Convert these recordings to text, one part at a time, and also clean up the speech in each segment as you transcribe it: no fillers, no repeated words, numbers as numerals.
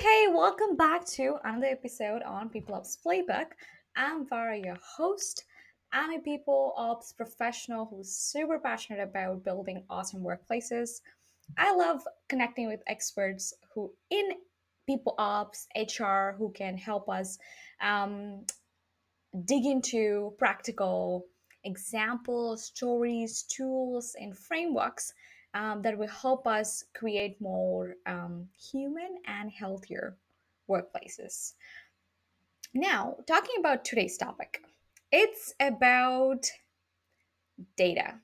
Hey, welcome back to another episode on People Ops Playbook. I'm Vara, your host. I'm a People Ops professional who's super passionate about building awesome workplaces. I love connecting with experts who in People Ops, HR, who can help us um, dig into practical examples, stories, tools, and frameworks that will help us create more human and healthier workplaces. Now, talking about today's topic, it's about data.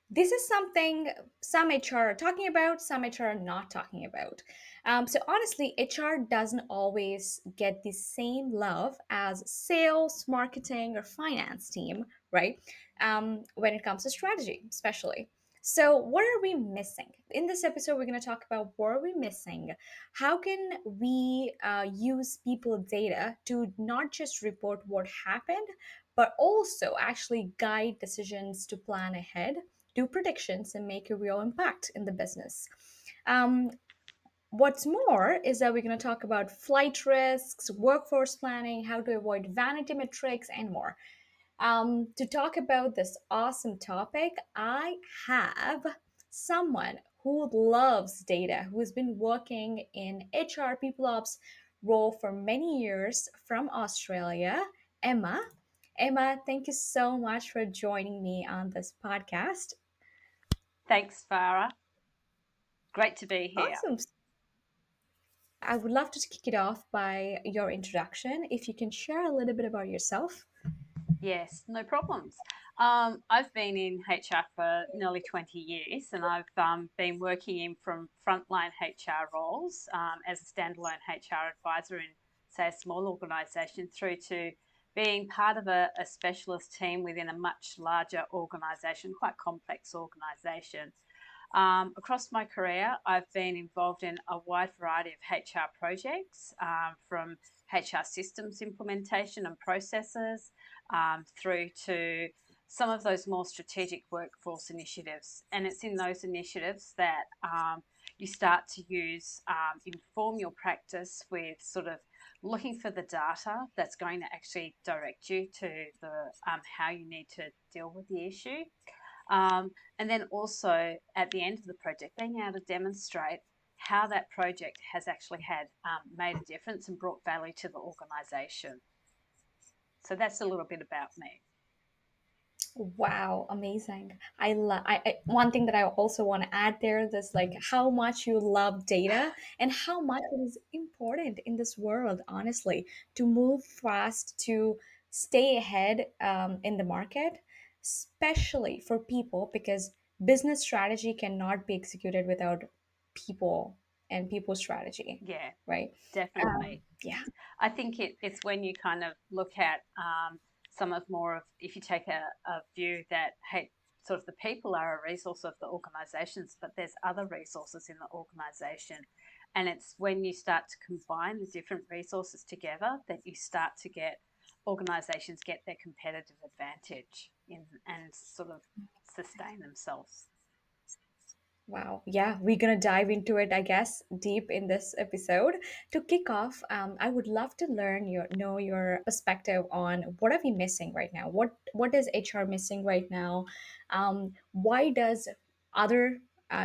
This is something some HR are talking about, some HR are not talking about. So honestly, HR doesn't always get the same love as sales, marketing, or finance team, right? When it comes to strategy, especially. So what are we missing? In this episode, we're going to talk about what are we missing? How can we use people data to not just report what happened, but also actually guide decisions to plan ahead, do predictions, and make a real impact in the business. Um, what's more is that we're going to talk about flight risks, workforce planning, how to avoid vanity metrics, and more. To talk about this awesome topic, I have someone who loves data, who has been working in HR People Ops role for many years from Australia, Emma. Emma, thank you so much for joining me on this podcast. Thanks, Farah. Great to be here. Awesome. I would love to kick it off by your introduction. If you can share a little bit about yourself. Yes, no problems. I've been in HR for nearly 20 years and I've been working in from frontline HR roles as a standalone HR advisor in, say, a small organisation through to being part of a specialist team within a much larger organisation, quite complex organisation. Across my career, I've been involved in a wide variety of HR projects, from HR systems implementation and processes through to some of those more strategic workforce initiatives. And it's in those initiatives that you start to inform your practice with sort of looking for the data that's going to actually direct you to the how you need to deal with the issue. And then also at the end of the project, being able to demonstrate how that project has actually had made a difference and brought value to the organisation. So that's a little bit about me. Wow, amazing. One thing that I also want to add there is like how much you love data and how much it is important in this world, honestly, to move fast, to stay ahead in the market, especially for people, because business strategy cannot be executed without people and people strategy, Yeah, right? definitely. Yeah. I think it's when you kind of look at some of more of, if you take a view that, hey, sort of the people are a resource of the organisations, but there's other resources in the organisation. And it's when you start to combine the different resources together that you start to get organisations get their competitive advantage and sort of sustain themselves. Wow. Yeah, we're gonna dive into it, I guess, deep in this episode. To kick off, I would love to know your perspective on what are we missing right now? What is HR missing right now? Why does other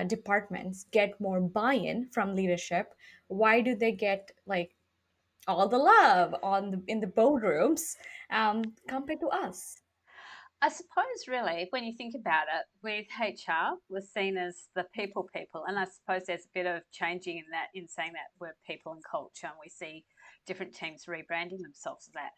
departments get more buy-in from leadership? Why do they get like all the love in the boardrooms compared to us? I suppose, really, when you think about it, with HR, we're seen as the people, and I suppose there's a bit of changing in that, in saying that we're people and culture, and we see different teams rebranding themselves as that.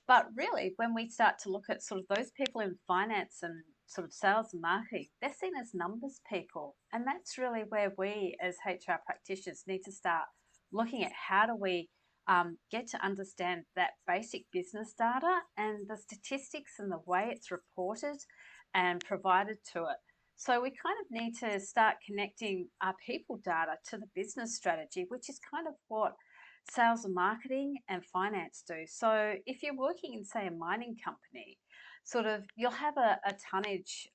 But really, when we start to look at sort of those people in finance and sort of sales and marketing, they're seen as numbers people, and that's really where we as HR practitioners need to start looking at how do we get to understand that basic business data and the statistics and the way it's reported and provided to it. So we kind of need to start connecting our people data to the business strategy, which is kind of what sales and marketing and finance do. So if you're working in, say, a mining company, sort of you'll have a tonnage,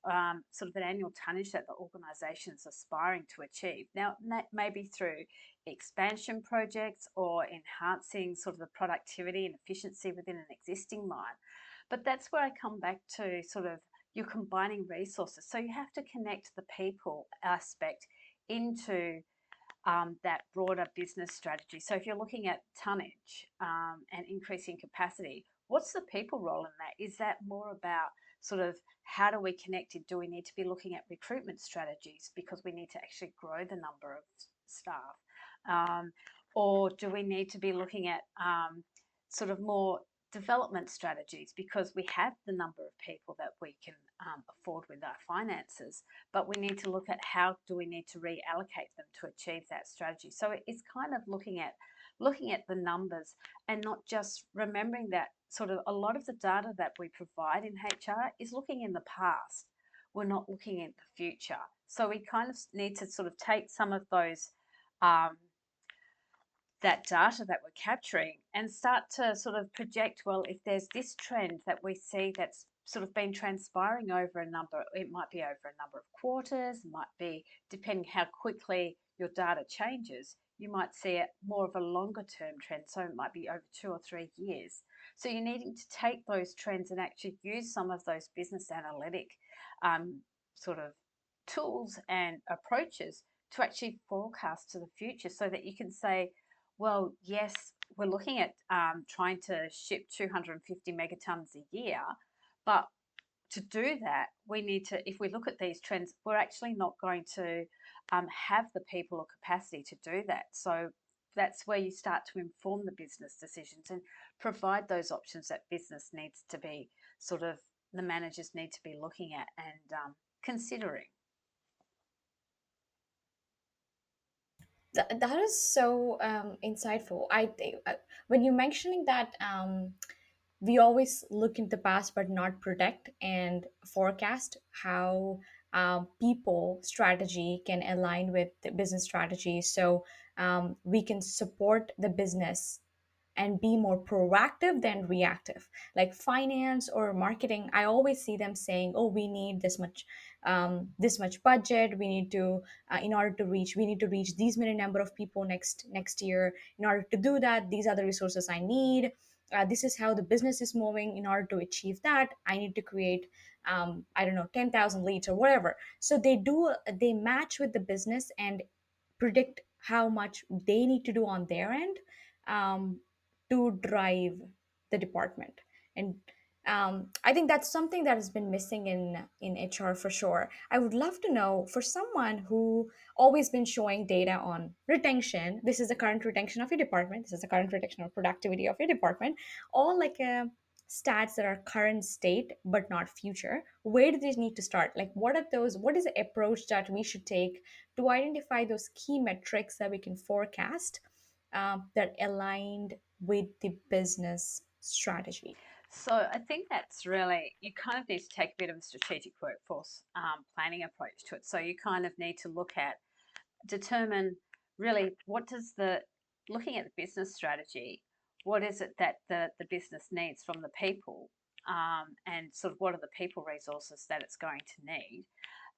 sort of an annual tonnage that the organisation's aspiring to achieve. Now, that may be through expansion projects or enhancing sort of the productivity and efficiency within an existing mine. But that's where I come back to sort of you're combining resources. So you have to connect the people aspect into that broader business strategy. So if you're looking at tonnage and increasing capacity, what's the people role in that? Is that more about sort of how do we connect it? Do we need to be looking at recruitment strategies because we need to actually grow the number of staff? Um, or do we need to be looking at sort of more development strategies because we have the number of people that we can afford with our finances, but we need to look at how do we need to reallocate them to achieve that strategy. So it's kind of looking at the numbers and not just remembering that sort of a lot of the data that we provide in HR is looking in the past. We're not looking at the future. So we kind of need to sort of take some of those um, that data that we're capturing and start to sort of project, well, if there's this trend that we see that's sort of been transpiring over a number, it might be over a number of quarters, might be depending how quickly your data changes, you might see it more of a longer term trend. So it might be over 2 or 3 years. So you're needing to take those trends and actually use some of those business analytic sort of tools and approaches to actually forecast to the future so that you can say, well, yes, we're looking at trying to ship 250 megatons a year, but to do that, we need to, if we look at these trends, we're actually not going to have the people or capacity to do that. So that's where you start to inform the business decisions and provide those options that business needs to be sort of the managers need to be looking at and considering. That is so insightful. I think when you're mentioning that we always look in the past but not predict and forecast how people strategy can align with the business strategy, so we can support the business and be more proactive than reactive. Like finance or marketing, I always see them saying, oh, we need this much budget, we need to in order to reach, we need to reach these many number of people next year. In order to do that, these are the resources I need. This is how the business is moving. In order to achieve that, I need to create I don't know, 10,000 leads or whatever. So they match with the business and predict how much they need to do on their end, um, to drive the department. And I think that's something that has been missing in HR for sure. I would love to know, for someone who always been showing data on retention, this is the current retention of your department, this is the current retention or productivity of your department, all like stats that are current state but not future. Where do they need to start? Like, what are those? What is the approach that we should take to identify those key metrics that we can forecast, that aligned with the business strategy? So I think that's really, you kind of need to take a bit of a strategic workforce planning approach to it. So you kind of need to look at, determine really what does the, looking at the business strategy, what is it that the business needs from the people, and sort of what are the people resources that it's going to need.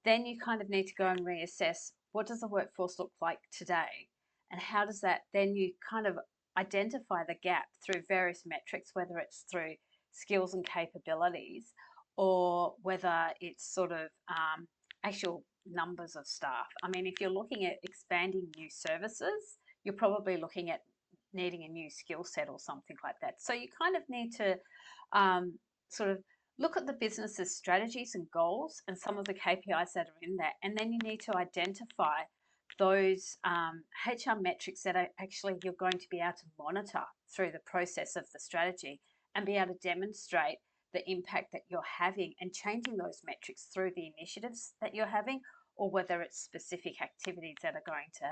Then you kind of need to go and reassess what does the workforce look like today, and how does that, then you kind of identify the gap through various metrics, whether it's through skills and capabilities or whether it's sort of actual numbers of staff. I mean, if you're looking at expanding new services, you're probably looking at needing a new skill set or something like that. So you kind of need to sort of look at the business's strategies and goals and some of the KPIs that are in there, and then you need to identify those HR metrics that are actually you're going to be able to monitor through the process of the strategy and be able to demonstrate the impact that you're having and changing those metrics through the initiatives that you're having, or whether it's specific activities that are going to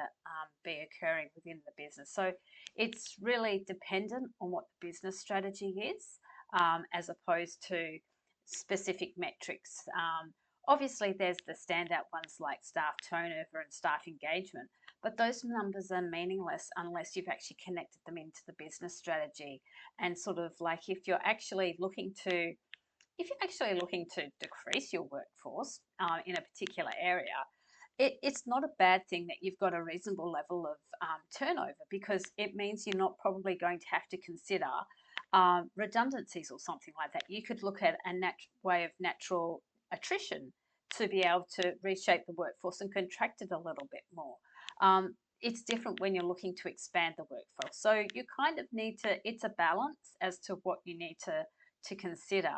be occurring within the business. So it's really dependent on what the business strategy is, as opposed to specific metrics. Obviously, there's the standout ones like staff turnover and staff engagement, but those numbers are meaningless unless you've actually connected them into the business strategy. And sort of like if you're actually looking to if you're actually looking to decrease your workforce in a particular area, it's not a bad thing that you've got a reasonable level of turnover, because it means you're not probably going to have to consider redundancies or something like that. You could look at a way of natural attrition to be able to reshape the workforce and contract it a little bit more. It's different when you're looking to expand the workforce. So you kind of need to, it's a balance as to what you need to consider,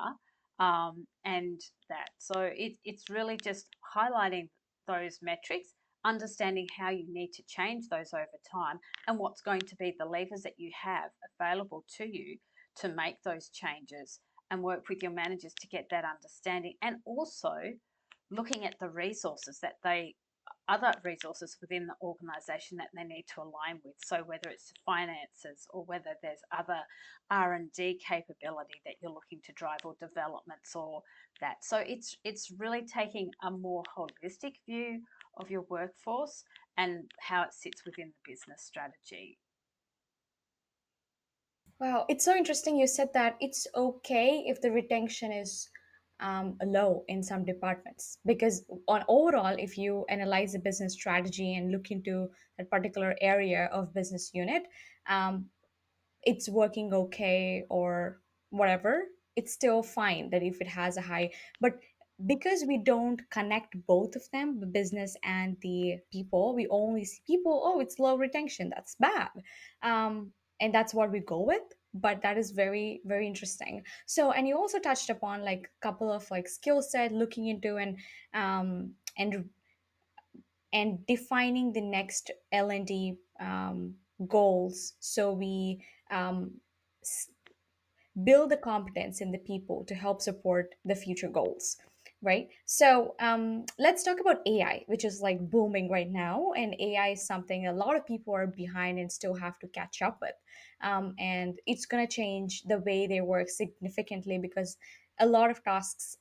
and that. So it's really just highlighting those metrics, understanding how you need to change those over time, and what's going to be the levers that you have available to you to make those changes, and work with your managers to get that understanding, and also looking at the resources that they other resources within the organisation that they need to align with. So whether it's finances or whether there's other R&D capability that you're looking to drive, or developments or that. So it's really taking a more holistic view of your workforce and how it sits within the business strategy. Wow, it's so interesting you said that it's okay if the retention is low in some departments. Because, on overall, if you analyze the business strategy and look into that particular area of business unit, um, it's working okay or whatever, it's still fine that if it has a high. But because we don't connect both of them, the business and the people, we only see people, oh, it's low retention, that's bad. And that's what we go with. But that is very, very interesting. So, and you also touched upon like a couple of like skill set looking into, and defining the next L&D goals, so we um, build the competence in the people to help support the future goals, right? So let's talk about AI, which is like booming right now. And AI is something a lot of people are behind and still have to catch up with. And it's going to change the way they work significantly, because a lot of tasks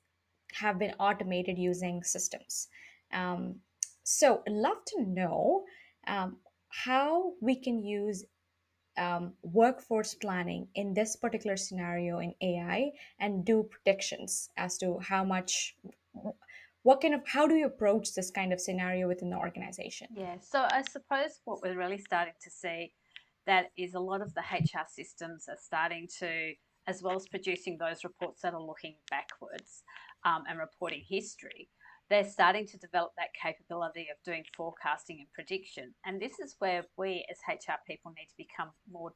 have been automated using systems. um, so I'd love to know um, how we can use workforce planning in this particular scenario in AI, and do predictions as to how much, what kind of, how do you approach this kind of scenario within the organization? Yeah, so I suppose what we're really starting to see that is a lot of the HR systems are starting to, as well as producing those reports that are looking backwards and reporting history, they're starting to develop that capability of doing forecasting and prediction. And this is where we as HR people need to become more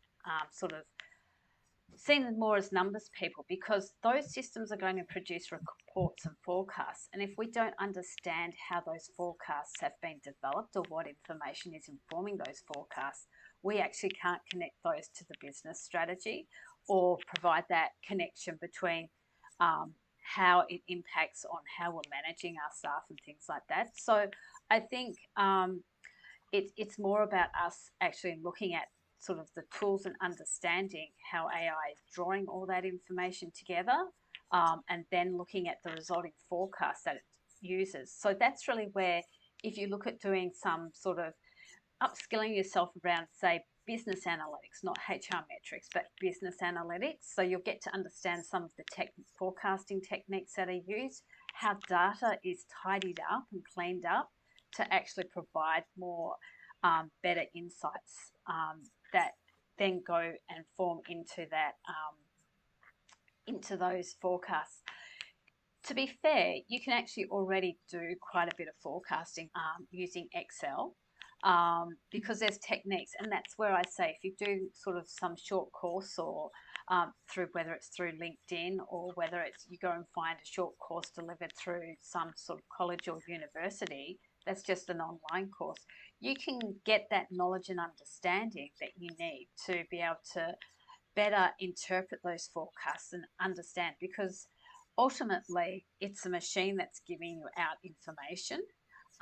sort of seen more as numbers people, because those systems are going to produce reports and forecasts. And if we don't understand how those forecasts have been developed, or what information is informing those forecasts, we actually can't connect those to the business strategy, or provide that connection between how it impacts on how we're managing our staff and things like that. So I think it's more about us actually looking at sort of the tools and understanding how AI is drawing all that information together, and then looking at the resulting forecast that it uses. So that's really where, if you look at doing some sort of upskilling yourself around, say, business analytics, not HR metrics, but business analytics. So you'll get to understand some of the forecasting techniques that are used, how data is tidied up and cleaned up to actually provide more better insights that then go and form into that into those forecasts. To be fair, you can actually already do quite a bit of forecasting using Excel, because there's techniques, and that's where I say if you do sort of some short course, or through, whether it's through LinkedIn, or whether it's you go and find a short course delivered through some sort of college or university, that's just an online course, you can get that knowledge and understanding that you need to be able to better interpret those forecasts and understand, because ultimately it's a machine that's giving you out information.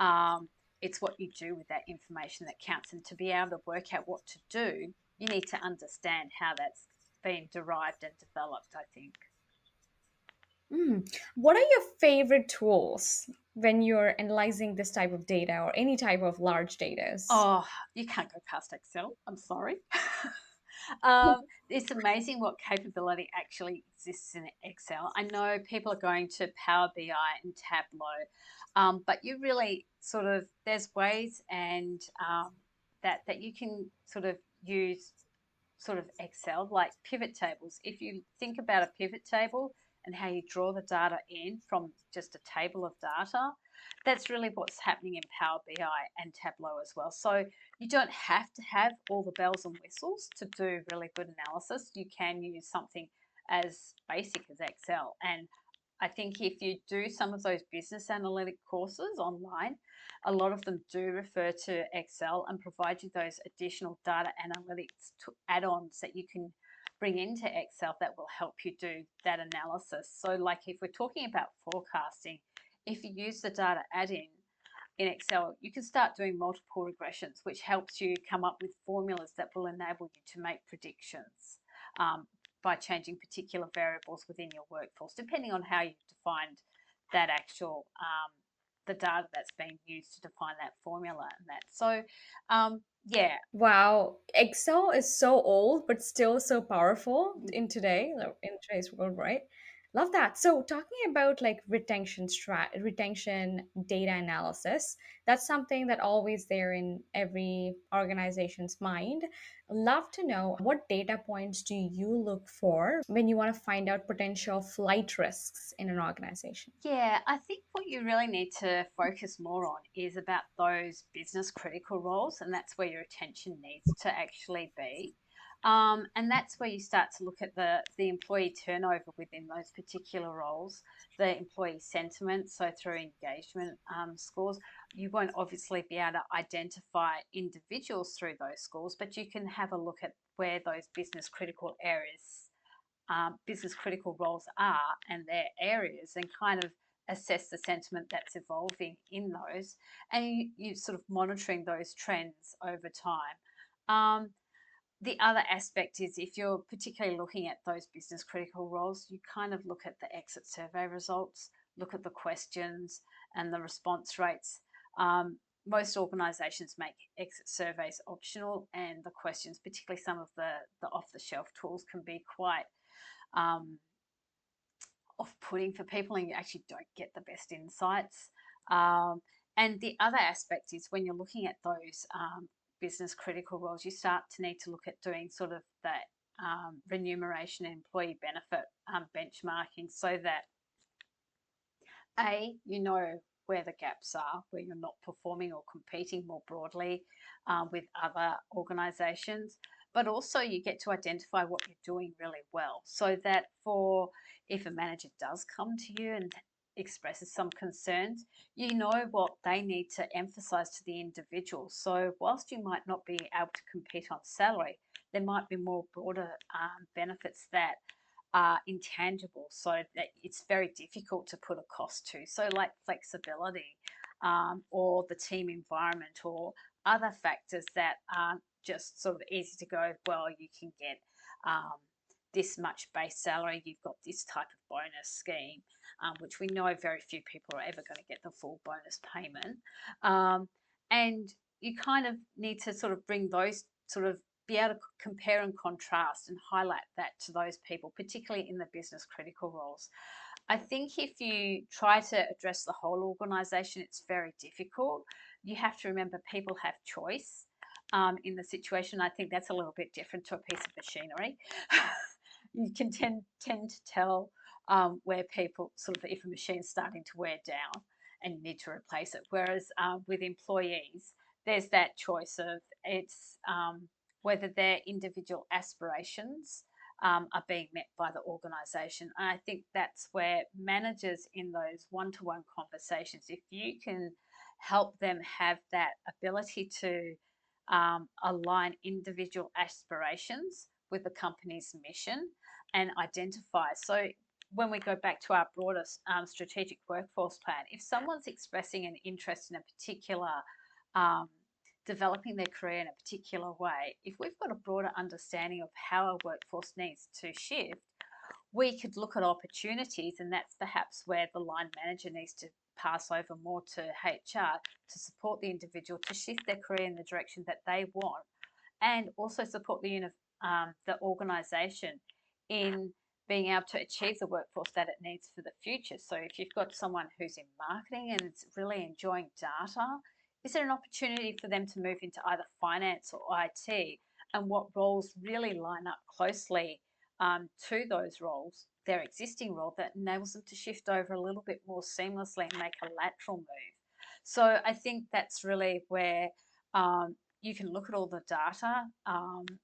Um, it's what you do with that information that counts. And to be able to work out what to do, you need to understand how that's been derived and developed, I think. What are your favorite tools when you're analyzing this type of data or any type of large data? Oh, you can't go past Excel. I'm sorry. It's amazing what capability actually exists in Excel. I know people are going to Power BI and Tableau, but you really sort of there's ways and that you can sort of use sort of Excel, like pivot tables. If you think about a pivot table and how you draw the data in from just a table of data, that's really what's happening in Power BI and Tableau as well. So you don't have to have all the bells and whistles to do really good analysis. You can use something as basic as Excel. And I think if you do some of those business analytic courses online, a lot of them do refer to Excel and provide you those additional data analytics add-ons that you can bring into Excel that will help you do that analysis. So like if we're talking about forecasting, if you use the data add-in in Excel, you can start doing multiple regressions, which helps you come up with formulas that will enable you to make predictions by changing particular variables within your workforce, depending on how you've defined that actual the data that's being used to define that formula and that. So, yeah, Wow, Excel is so old but still so powerful in today's world, right? Love that. So talking about like retention data analysis, that's something that always there in every organization's mind. Love to know what data points do you look for when you want to find out potential flight risks in an organization? Yeah, I think what you really need to focus more on is about those business critical roles, and that's where your attention needs to actually be. And that's where you start to look at the employee turnover within those particular roles, the employee sentiment. So through engagement scores, you won't obviously be able to identify individuals through those scores, but you can have a look at where those business critical roles are and their areas and kind of assess the sentiment that's evolving in those and you sort of monitoring those trends over time. The other aspect is if you're particularly looking at those business critical roles, you kind of look at the exit survey results, look at the questions and the response rates. Most organisations make exit surveys optional, and the questions, particularly some of the off the shelf tools, can be quite um, off-putting for people and you actually don't get the best insights. And the other aspect is when you're looking at those business critical roles, you start to need to look at doing sort of that remuneration and employee benefit benchmarking so that you know where the gaps are, where you're not performing or competing more broadly with other organisations, but also you get to identify what you're doing really well so that for if a manager does come to you and expresses some concerns, you know what they need to emphasise to the individual. So whilst you might not be able to compete on salary, there might be more broader benefits that are intangible, so that it's very difficult to put a cost to. So, like flexibility, or the team environment, or other factors that aren't just sort of easy to go, well, you can get this much base salary, you've got this type of bonus scheme, which we know very few people are ever going to get the full bonus payment. And you kind of need to sort of bring those sort of be able to compare and contrast and highlight that to those people, particularly in the business critical roles. I think if you try to address the whole organisation, it's very difficult. You have to remember people have choice in the situation. I think that's a little bit different to a piece of machinery. You can tend to tell where people sort of if a machine's starting to wear down and you need to replace it. Whereas with employees, there's that choice of it's whether their individual aspirations are being met by the organisation. And I think that's where managers in those one-to-one conversations, if you can help them have that ability to align individual aspirations with the company's mission and identify. So when we go back to our broader strategic workforce plan, if someone's expressing an interest in a particular um, developing their career in a particular way, if we've got a broader understanding of how our workforce needs to shift, we could look at opportunities, and that's perhaps where the line manager needs to pass over more to HR to support the individual to shift their career in the direction that they want and also support the the organisation in being able to achieve the workforce that it needs for the future. So if you've got someone who's in marketing and is really enjoying data, is there an opportunity for them to move into either finance or IT? And what roles really line up closely to those roles, their existing role, that enables them to shift over a little bit more seamlessly and make a lateral move. So I think that's really where you can look at all the data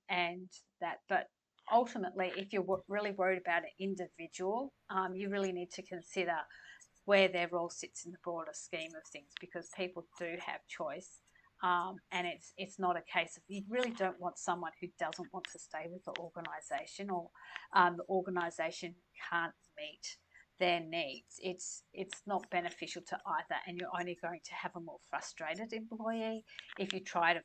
and that, but ultimately, if you're really worried about an individual, you really need to consider where their role sits in the broader scheme of things, because people do have choice. And it's not a case of, you really don't want someone who doesn't want to stay with the organisation, or the organisation can't meet their needs. It's not beneficial to either, and you're only going to have a more frustrated employee if you try to,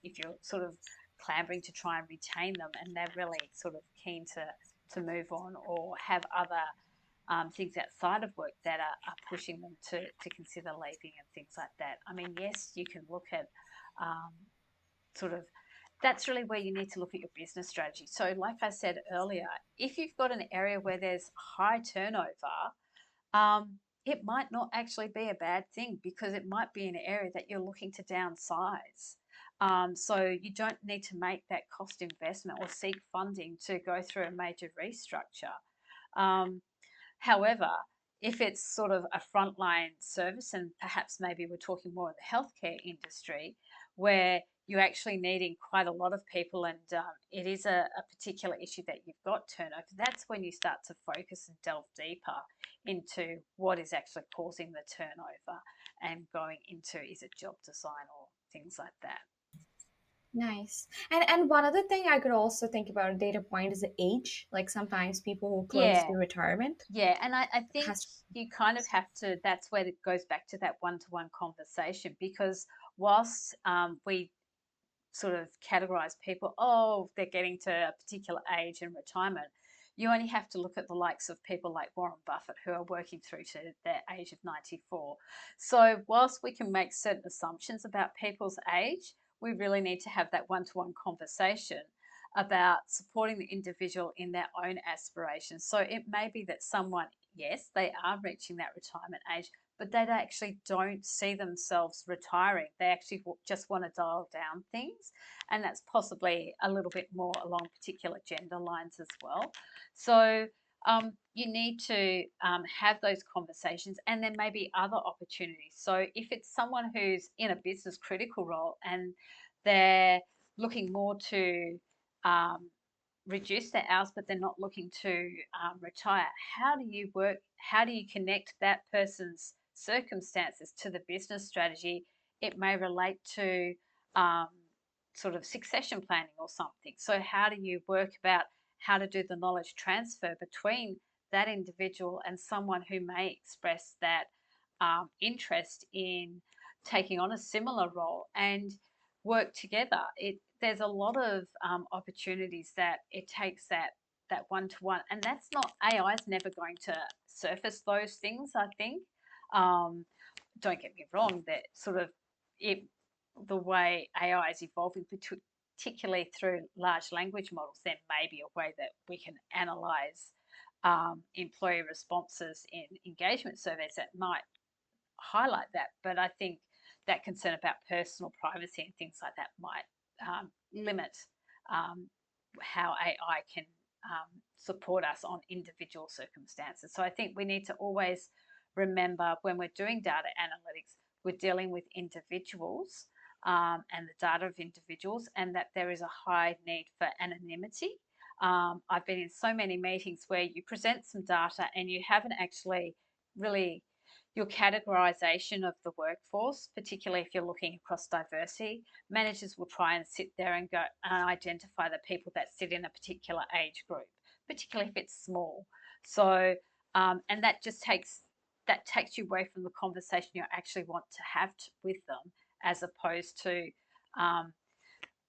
if you're sort of clambering to try and retain them and they're really sort of keen to move on or have other things outside of work that are pushing them to consider leaving and things like that. I mean, yes, you can look at sort of, that's really where you need to look at your business strategy. So, like I said earlier, if you've got an area where there's high turnover, it might not actually be a bad thing, because it might be an area that you're looking to downsize. So you don't need to make that cost investment or seek funding to go through a major restructure. Um, However, if it's sort of a frontline service, and perhaps maybe we're talking more in the healthcare industry, where you're actually needing quite a lot of people, and it is a particular issue that you've got turnover, that's when you start to focus and delve deeper into what is actually causing the turnover, and going into, is it job design or things like that. Nice. And one other thing I could also think about a data point is the age. Like sometimes people who are close Yeah, to retirement yeah, and I think has you kind of have to, that's where it goes back to that one-to-one conversation, because whilst we sort of categorize people, oh, they're getting to a particular age in retirement, you only have to look at the likes of people like Warren Buffett, who are working through to their age of 94. So whilst we can make certain assumptions about people's age, we really need to have that one-to-one conversation about supporting the individual in their own aspirations. So it may be that someone, yes, they are reaching that retirement age, but they actually don't see themselves retiring. They actually just want to dial down things, and that's possibly a little bit more along particular gender lines as well. So you need to have those conversations, and there may be other opportunities. So if it's someone who's in a business critical role and they're looking more to um, reduce their hours, but they're not looking to retire, how do you work? How do you connect that person's circumstances to the business strategy? It may relate to um, sort of succession planning or something. So, how do you work about how to do the knowledge transfer between that individual and someone who may express that interest in taking on a similar role, and work together? There's a lot of opportunities that it takes that one to one, and that's not, AI is never going to surface those things. I think, um, don't get me wrong, that sort of it, the way AI is evolving, particularly through large language models, there may be a way that we can analyze employee responses in engagement surveys that might highlight that. But I think that concern about personal privacy and things like that might limit um, how AI can support us on individual circumstances. So I think we need to always remember, when we're doing data analytics, we're dealing with individuals and the data of individuals, and that there is a high need for anonymity. I've been in so many meetings where you present some data and you haven't actually really, your categorization of the workforce, particularly if you're looking across diversity, managers will try and sit there and go and identify the people that sit in a particular age group, particularly if it's small. So, and that takes you away from the conversation you actually want to have with them, as opposed to um,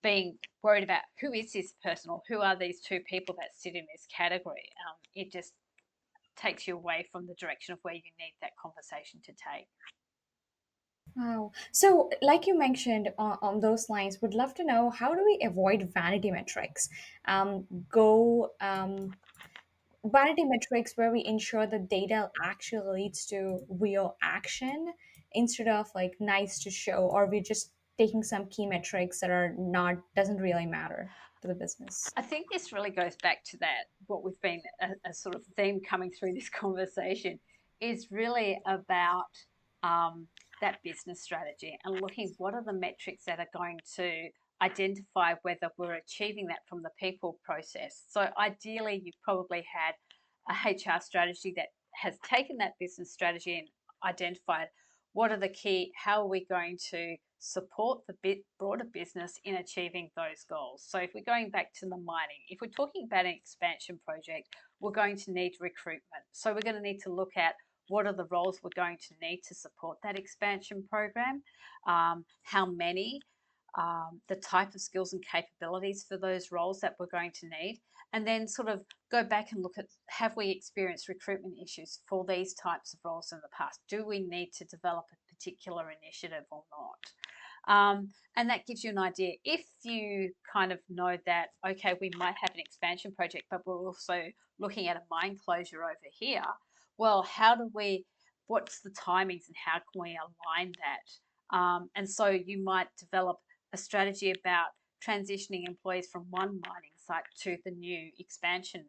being worried about who is this person or who are these two people that sit in this category. It just takes you away from the direction of where you need that conversation to take. Wow. So, like you mentioned on those lines, would love to know how do we avoid vanity metrics? Go vanity metrics where we ensure the data actually leads to real action instead of like nice to show, or we're just taking some key metrics that are not doesn't really matter to the business. I think this really goes back to that, what we've been a sort of theme coming through this conversation is really about that business strategy and looking what are the metrics that are going to identify whether we're achieving that from the people process. So ideally, you've probably had a HR strategy that has taken that business strategy and identified what are the key, how are we going to support the broader business in achieving those goals. So if we're going back to the mining, if we're talking about an expansion project, we're going to need recruitment. So we're going to need to look at what are the roles we're going to need to support that expansion program, how many, the type of skills and capabilities for those roles that we're going to need, and then sort of go back and look at have we experienced recruitment issues for these types of roles in the past? Do we need to develop a particular initiative or not? And that gives you an idea. If you kind of know that, okay, we might have an expansion project, but we're also looking at a mine closure over here, well, how do we, what's the timings and how can we align that? And so you might develop a strategy about transitioning employees from one mining site to the new expansion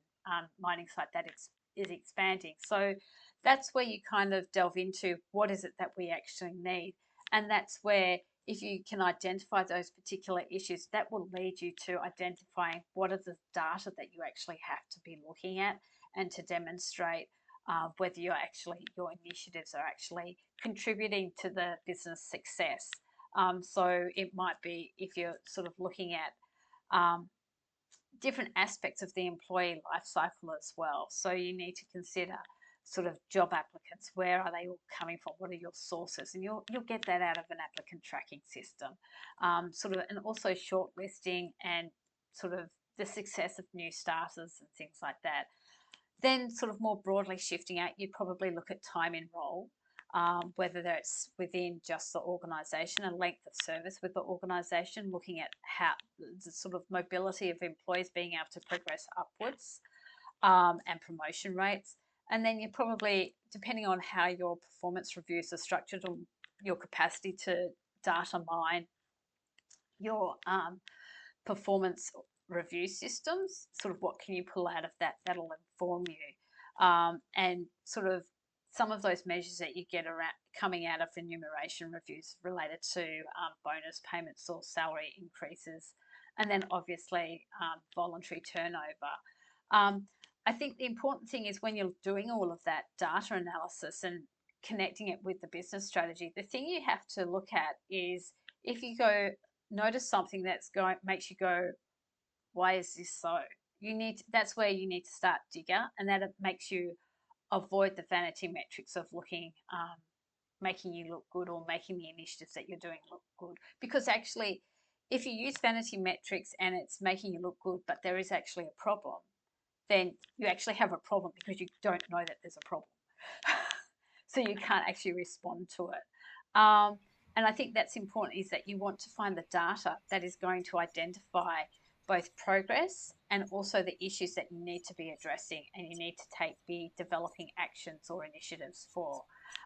mining site that is expanding. So that's where you kind of delve into what is it that we actually need. And that's where if you can identify those particular issues, that will lead you to identifying what are the data that you actually have to be looking at and to demonstrate whether your initiatives are actually contributing to the business success. So it might be if you're sort of looking at um, different aspects of the employee life cycle as well. So you need to consider sort of job applicants. Where are they all coming from? What are your sources? And you'll get that out of an applicant tracking system. Sort of, and also shortlisting and sort of the success of new starters and things like that. Then, sort of more broadly shifting out, you'd probably look at time in role, whether that's within just the organisation and length of service with the organisation, looking at how the sort of mobility of employees being able to progress upwards and promotion rates. And then you probably, depending on how your performance reviews are structured or your capacity to data mine your performance review systems, sort of what can you pull out of that that'll inform you. And sort of some of those measures that you get around coming out of enumeration reviews related to bonus payments or salary increases, and then obviously voluntary turnover. Um, I think the important thing is when you're doing all of that data analysis and connecting it with the business strategy, the thing you have to look at is if you go notice something that's going makes you go, why is this so? That's where you need to start digger, and that it makes you avoid the vanity metrics of looking making you look good or making the initiatives that you're doing look good. Because actually, if you use vanity metrics and it's making you look good, but there is actually a problem, then you actually have a problem because you don't know that there's a problem. So you can't actually respond to it. And I think that's important is that you want to find the data that is going to identify both progress and also the issues that you need to be addressing and you need to be developing actions or initiatives for.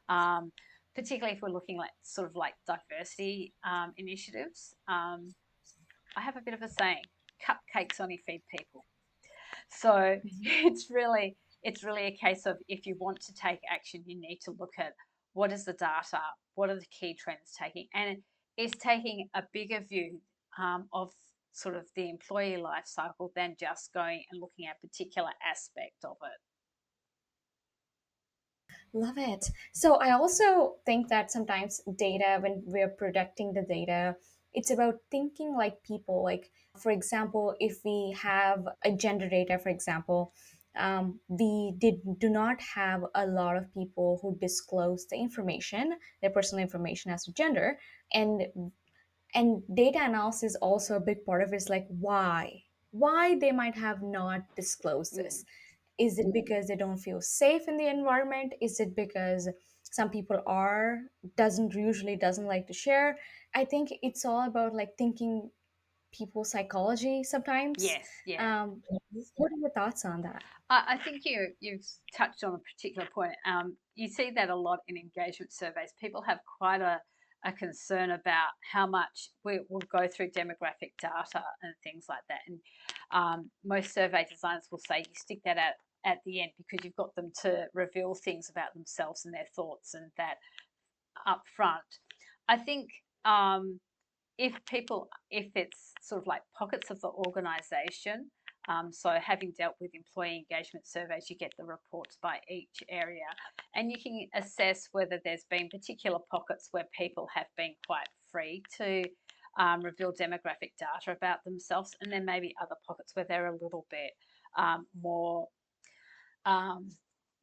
Um, Particularly if we're looking at sort of like diversity initiatives. I have a bit of a saying, cupcakes only feed people. So it's really a case of if you want to take action, you need to look at what is the data, what are the key trends taking, and is taking a bigger view of sort of the employee life cycle than just going and looking at a particular aspect of it. Love it. So I also think that sometimes data, when we're protecting the data, it's about thinking like people. Like, for example, if we have a gender data, for example, we do not have a lot of people who disclose the information, their personal information as to gender, and data analysis also a big part of it is like why they might have not disclosed Mm. this. Is it because they don't feel safe in the environment? Is it because some people are doesn't like to share. I think it's all about like thinking people's psychology sometimes. Yes, yeah. um what are your thoughts on that? I think you've touched on a particular point. You see that a lot in engagement surveys. People have quite a concern about how much will go through demographic data and things like that. And most survey designers will say you stick that at the end because you've got them to reveal things about themselves and their thoughts and that up front. I think if it's sort of like pockets of the organization, so having dealt with employee engagement surveys, you get the reports by each area, and you can assess whether there's been particular pockets where people have been quite free to reveal demographic data about themselves, and then maybe other pockets where they're a little bit more um,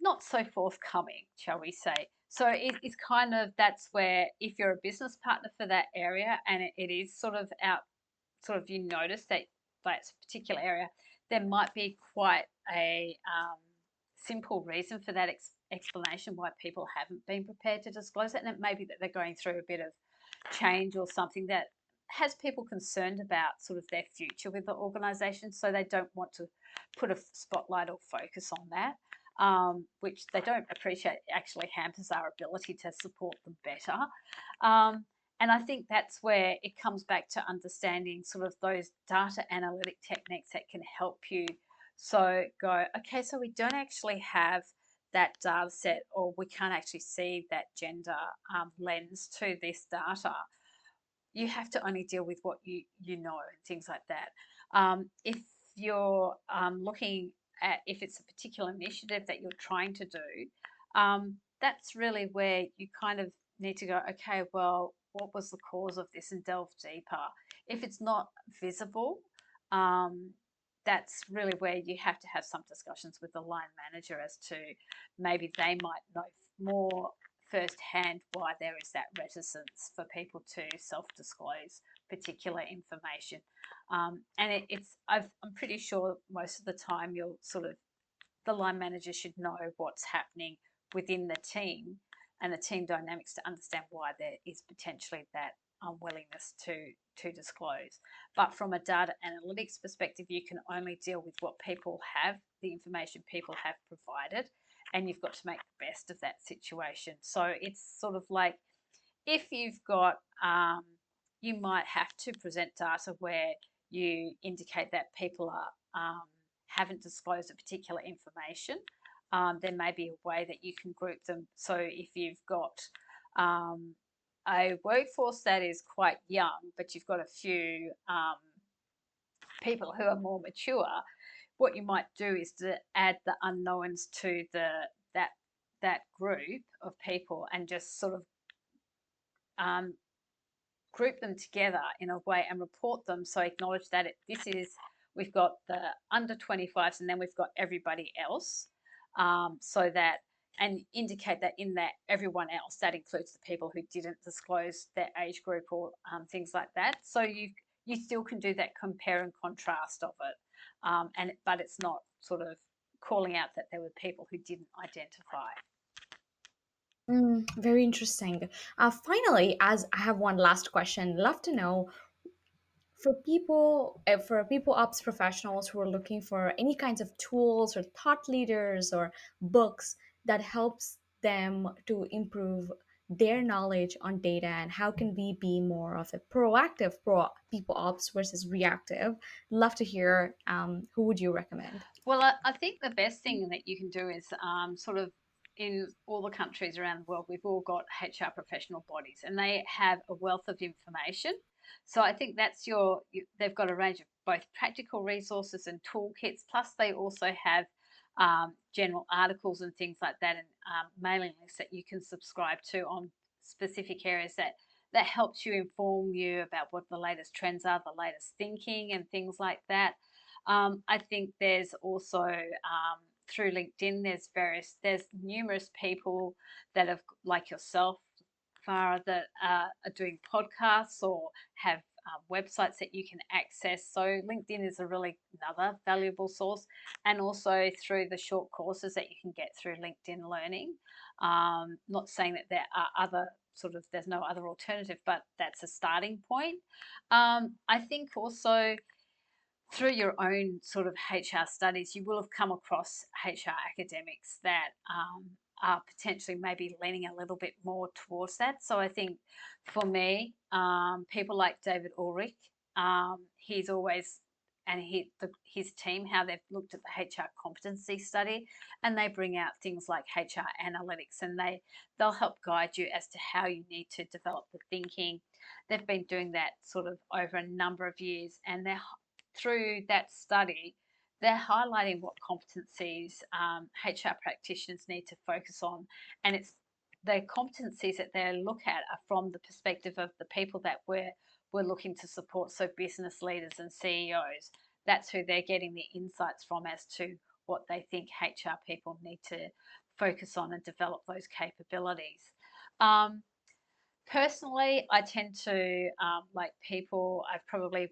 not so forthcoming, shall we say. So it's kind of that's where if you're a business partner for that area and it is sort of out, sort of you notice that that's a particular area, there might be quite a simple reason for that explanation why people haven't been prepared to disclose it. And it may be that they're going through a bit of change or something that has people concerned about sort of their future with the organisation, so they don't want to put a spotlight or focus on that, which they don't appreciate actually hampers our ability to support them better. And I think that's where it comes back to understanding sort of those data analytic techniques that can help you. So go, okay, so we don't actually have that data set, or we can't actually see that gender lens to this data. You have to only deal with what you know and things like that. If you're looking at if it's a particular initiative that you're trying to do, that's really where you kind of need to go, okay, well, what was the cause of this and delve deeper. If it's not visible, um, that's really where you have to have some discussions with the line manager as to maybe they might know more firsthand why there is that reticence for people to self-disclose particular information. And I'm pretty sure most of the time you'll sort of the line manager should know what's happening within the team and the team dynamics to understand why there is potentially that unwillingness to disclose. But from a data analytics perspective, you can only deal with what people have, the information people have provided, and you've got to make the best of that situation. So it's sort of like if you've got, you might have to present data where you indicate that people haven't disclosed a particular information. There may be a way that you can group them. So if you've got a workforce that is quite young, but you've got a few people who are more mature, what you might do is to add the unknowns to that that group of people and just sort of um, group them together in a way and report them. So acknowledge that this is we've got the under 25s and then we've got everybody else. So that and indicate that in that everyone else that includes the people who didn't disclose their age group or things like that. So you still can do that compare and contrast of it, and but it's not sort of calling out that there were people who didn't identify. Very interesting. Finally, as I have one last question, love to know for people ops professionals who are looking for any kinds of tools or thought leaders or books that helps them to improve their knowledge on data, and how can we be more of a proactive people ops versus reactive. Love to hear, who would you recommend? Well, I think the best thing that you can do is sort of in all the countries around the world, we've all got HR professional bodies and they have a wealth of information. So I think that's they've got a range of both practical resources and toolkits, plus they also have general articles and things like that and mailing lists that you can subscribe to on specific areas that helps you inform you about what the latest trends are, the latest thinking and things like that. I think there's also through LinkedIn, there's numerous people that have like yourself, Farah, that are doing podcasts or have websites that you can access. So LinkedIn is a really another valuable source, and also through the short courses that you can get through LinkedIn Learning. Not saying that there are other sort of there's no other alternative, but that's a starting point. I think also through your own sort of HR studies, you will have come across HR academics that are potentially maybe leaning a little bit more towards that. So I think for me, people like David Ulrich, he's always and his team, how they've looked at the HR competency study, and they bring out things like HR analytics, and they'll help guide you as to how you need to develop the thinking. They've been doing that sort of over a number of years, and they're through that study, they're highlighting what competencies HR practitioners need to focus on, and it's the competencies that they look at are from the perspective of the people that we're looking to support, so business leaders and CEOs. That's who they're getting the insights from as to what they think HR people need to focus on and develop those capabilities. Um, Personally, I tend to like people. I've probably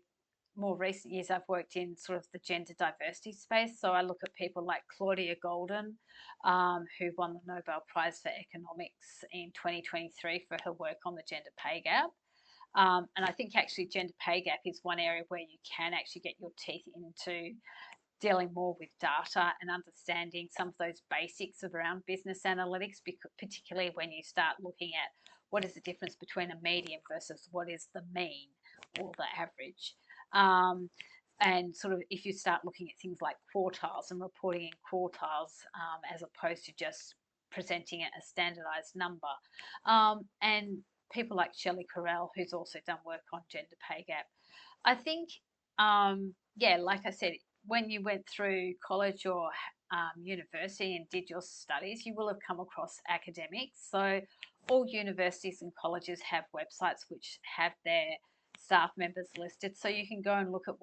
more recent years I've worked in sort of the gender diversity space. So I look at people like Claudia Golden, who won the Nobel Prize for Economics in 2023 for her work on the gender pay gap. And I think actually gender pay gap is one area where you can actually get your teeth into dealing more with data and understanding some of those basics around business analytics, particularly when you start looking at what is the difference between a median versus what is the mean or the average. Um, and sort of if you start looking at things like quartiles and reporting in quartiles as opposed to just presenting it as standardized number. And people like Shelley Carell, who's also done work on gender pay gap. I think, yeah, like I said, when you went through college or university and did your studies, you will have come across academics. So all universities and colleges have websites which have their staff members listed, so you can go and look at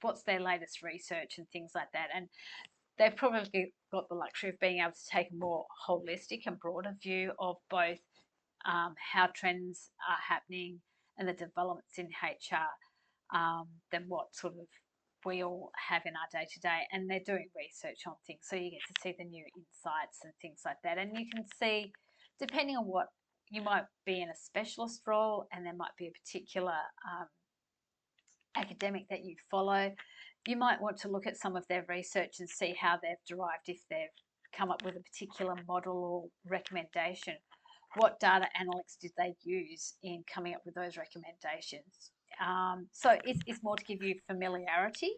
what's their latest research and things like that. And they've probably got the luxury of being able to take a more holistic and broader view of both how trends are happening and the developments in HR than what sort of we all have in our day to day. And they're doing research on things, so you get to see the new insights and things like that. And you can see, depending on what you might be in a specialist role, and there might be a particular academic that you follow, you might want to look at some of their research and see how they've derived, if they've come up with a particular model or recommendation. What data analytics did they use in coming up with those recommendations? So it's more to give you familiarity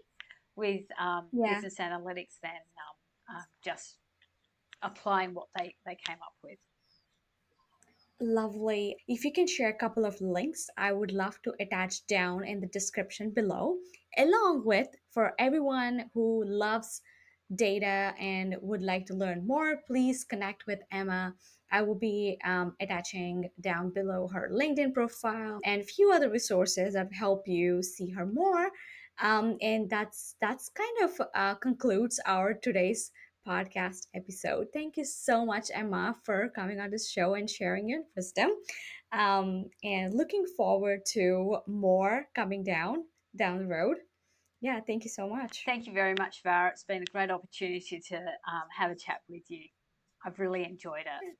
with Yeah. business analytics than just applying what they came up with. Lovely. If you can share a couple of links, I would love to attach down in the description below, along with for everyone who loves data and would like to learn more, please connect with Emma. I will be attaching down below her LinkedIn profile and a few other resources that help you see her more. And that's kind of concludes our today's podcast episode. Thank you so much, Emma, for coming on this show and sharing your wisdom. And looking forward to more coming down the road. Yeah, thank you so much. Thank you very much, Vara. It's been a great opportunity to have a chat with you. I've really enjoyed it.